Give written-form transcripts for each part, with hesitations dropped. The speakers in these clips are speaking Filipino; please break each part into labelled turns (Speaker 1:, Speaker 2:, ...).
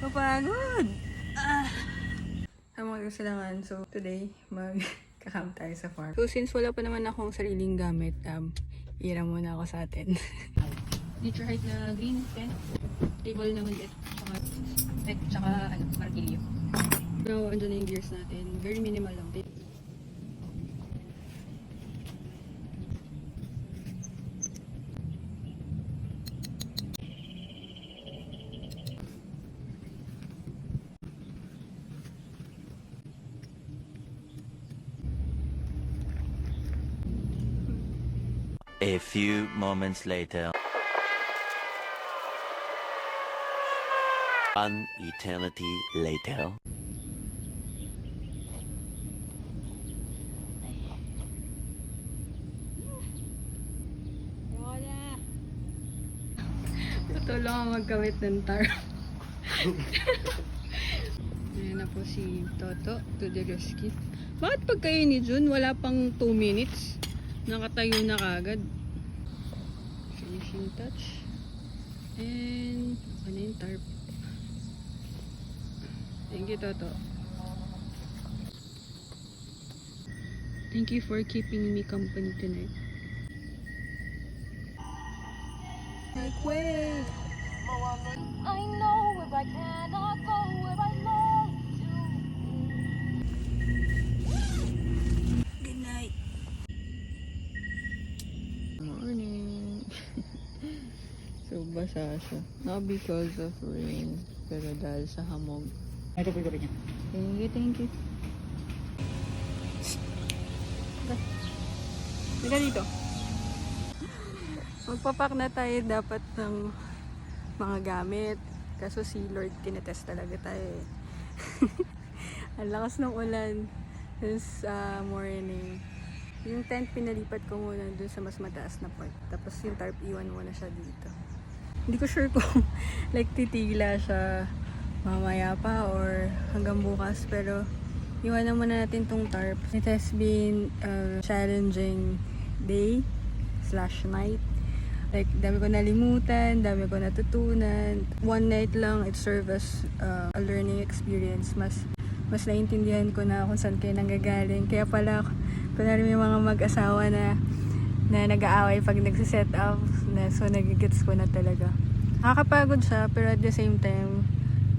Speaker 1: Kapagod! Tama ko silangan. So, today, magkakam tayo sa farm. So, since wala pa naman akong sariling gamit, iram muna ako sa atin. Nature hike na green tent. Table na maliit. Tsaka martilyo. So, andun na yung gears natin. Very minimal lang.
Speaker 2: A few moments later. An eternity later.
Speaker 1: Tutulong ako magkamit ng tarp. Ayan na po si Toto to the rescue. Bakit pag kayo ni Jun, wala pang 2 minutes? Nakatayo na kagad. Finishing touch. And ano yung tarp? Thank you, Toto. Thank you for keeping me company tonight. Make way!
Speaker 3: I know if I cannot go where I long to be.
Speaker 1: Good night. Morning. So, basa siya. Not because of rain, pero dahil sa hamog.
Speaker 4: Ito po yung niya.
Speaker 1: Thank you. Higa dito. Magpapak na tayo dapat ng mga gamit. Kaso si Lord tinetest talaga tayo eh. Ang lakas ng ulan this morning. Yung tent pinalipat ko muna dun sa mas mataas na part. Tapos yung tarp iwan muna siya dito. Hindi ko sure kung like titigla siya mamaya pa or hanggang bukas. Pero iwanan muna natin tong tarp. It has been a challenging day/night. Like, dami ko nalimutan, dami ko natutunan. One night lang, it served as a learning experience. Mas naintindihan ko na kung saan kayo nanggagaling. Kaya pala, kunwari may mga mag-asawa na nag-aaway pag nagsiset up. So, nagigets ko na talaga. Nakakapagod siya, pero at the same time,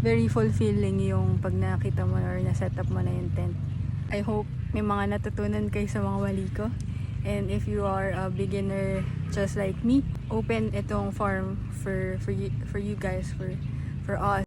Speaker 1: very fulfilling yung pag nakita mo or na-set up mo na yung tent. I hope may mga natutunan kayo sa mga wali ko. And if you are a beginner just like me, open itong farm for you guys, for us.